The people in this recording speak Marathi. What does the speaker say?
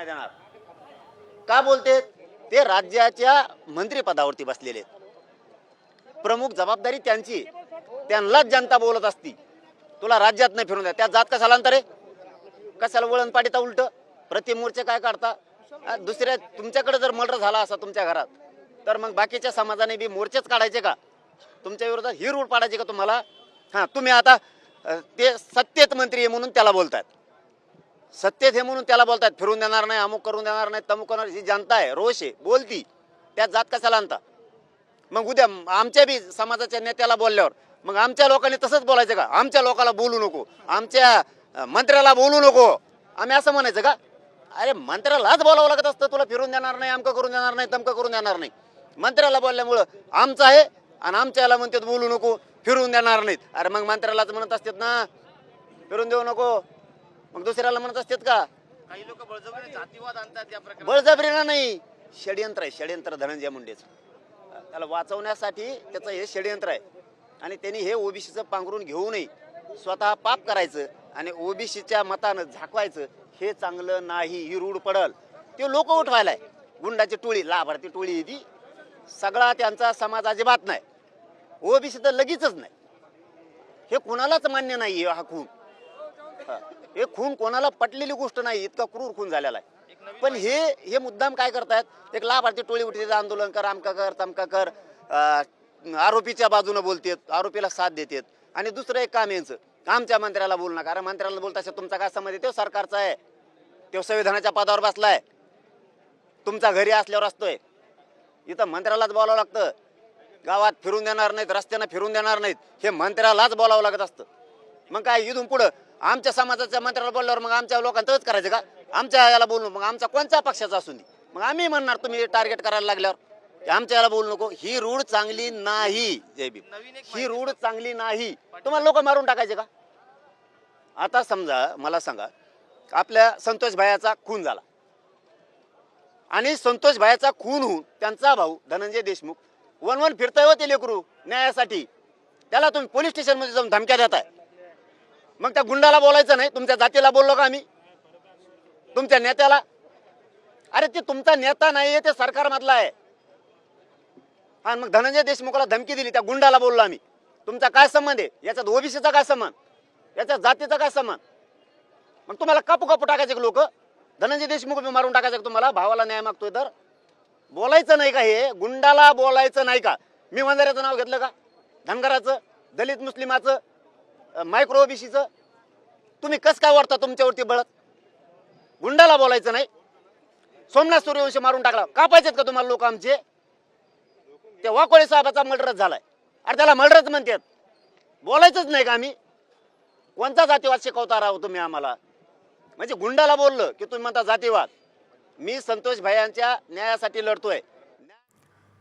नाही देणार. का बोलते? ते राज्याच्या मंत्रिपदावरती बसलेले आहेत. प्रमुख जबाबदारी त्यांची, त्यांनाच जनता बोलत असती. तुला राज्यात नाही फिरून द्या, त्या जात कशाला अंतर कशाला वळण पाडीता उलट प्रतिमोर्चे काय काढता? दुसऱ्या तुमच्याकडे जर मर्डर झाला असा तुमच्या घरात, तर मग बाकीच्या समाजाने बी मोर्चेच काढायचे का? तुमच्या विरोधात ही रूल पाडायचे का तुम्हाला? हां, तुम्ही आता ते सत्तेत मंत्री आहे म्हणून त्याला बोलतात, सत्तेत हे म्हणून त्याला बोलतात फिरून देणार नाही, अमुक करून देणार नाही, तमुक करणार. ही जनता आहे, रोष आहे, बोलती. त्या जात कशाला आणता? मग उद्या आमच्या बी समाजाच्या नेत्याला बोलल्यावर मग आमच्या लोकांनी तसंच बोलायचं का? आमच्या लोकांना बोलू नको, आमच्या मंत्र्याला बोलू नको, आम्ही असं म्हणायचं का? अरे मंत्र्यालाच बोलावं लागत असतं, तुला फिरून देणार नाही, अमकं करून देणार नाही, तमकं करून देणार नाही. मंत्र्याला बोलल्यामुळं आमचं आहे आणि आमच्याला म्हणतात बोलू नको, फिरून देणार नाहीत. अरे मग मंत्र्यालाच म्हणत असतात ना फिरून देऊ नको, मग दुसऱ्याला म्हणत असतात का? काही लोक बळजबरीने जातीवाद आणतात या प्रकारे. बळजबरीनं नाही, षडयंत्र आहे, षडयंत्र धनंजय मुंडेचं. त्याला वाचवण्यासाठी त्याचं हे षडयंत्र आहे. आणि त्यांनी हे ओबीसीचं पांघरून घेऊ नये, स्वतः पाप करायचं आणि ओबीसीच्या मतानं झाकवायचं, हे चांगलं नाही. ही रूढ पडल. ते लोक उठवायलाय, गुंडाची टोळी, लाभार्थी टोळी, ती सगळा त्यांचा समाज अजिबात नाही. ओबीसी तर लगेचच नाही. हे कोणालाच मान्य नाही. हा खून, हे खून कोणाला पटलेली गोष्ट नाही. इतका क्रूर खून झालेला आहे. पण हे मुद्दाम काय करतायत? एक लाभार्थी टोळी उठते, आंदोलन कर, आमका कर, तमका कर, आरोपीच्या बाजूने बोलतेत, आरोपीला साथ देतात. आणि दुसरं एक काम यांचं, आमच्या मंत्र्याला बोलू नका. अरे मंत्र्याला बोलता तुमचा काय संबंध आहे? तो सरकारचा आहे, तो संविधानाच्या पदावर बसलाय, तुमचा घरी असल्यावर असतोय. इथं मंत्र्यालाच बोलावं लागतं. गावात फिरून देणार नाहीत, रस्त्यानं फिरून देणार नाहीत, हे मंत्र्यालाच बोलावं लागत असतं. मग काय इथून पुढं आमच्या समाजाच्या मंत्र्याला बोलल्यावर मग आमच्या लोकांचं करायचं का? आमच्या याला बोलू, मग आमचा कोणत्या पक्षाचा असून दे, मग आम्ही म्हणणार तुम्ही टार्गेट करायला लागल्यावर आमच्या याला बोलू नको. ही रूढ चांगली नाही. जय भीम. ही रूढ चांगली नाही. तुम्हाला लोक मारून टाकायचे का? आता समजा मला सांगा, आपल्या संतोष भायाचा खून झाला आणि संतोष भायाचा खून होऊन त्यांचा भाऊ धनंजय देशमुख वन फिरताय होते लेकरू न्यायासाठी, त्याला तुम्ही पोलीस स्टेशनमध्ये जाऊन धमक्या देताय. मग त्या गुंडाला बोलायचं नाही? तुमच्या जातीला बोललो का आम्ही? तुमच्या नेत्याला? अरे ते तुमचा नेता नाही आहे, ते सरकारमधला आहे. आणि मग धनंजय देशमुखला धमकी दिली, त्या गुंडाला बोललो आम्ही. तुमचा काय संबंध आहे याच्यात? ओबीसीचा काय संबंध, याच्या जातीचा काय संबंध? मग तुम्हाला कापू कापू टाकायचे लोक? धनंजय देशमुख मारून टाकायचं तुम्हाला? भावाला न्याय मागतोय तर बोलायचं नाही का? हे गुंडाला बोलायचं नाही का? मी वंजाऱ्याचं नाव घेतलं का? धनगराचं, दलित मुस्लिमाचं, मायक्रो ओबीसीचं? तुम्ही कस काय वाढता तुमच्यावरती बळत? गुंडाला बोलायचं नाही. सोमनाथ सूर्यवंशी मारून टाकला, कापायचेत का तुम्हाला लोक आमचे? ते वाकोळे साहेबाचा मर्डरच झालाय. अरे त्याला मर्डरच म्हणतात, बोलायचंच नाही का आम्ही? कोणता जातीवाद शिकवता राहू तुम्ही आम्हाला? म्हणजे गुंडाला बोललं की तुम्ही म्हणता जातीवाद. मी संतोष भायांच्या न्यायासाठी लढतोय.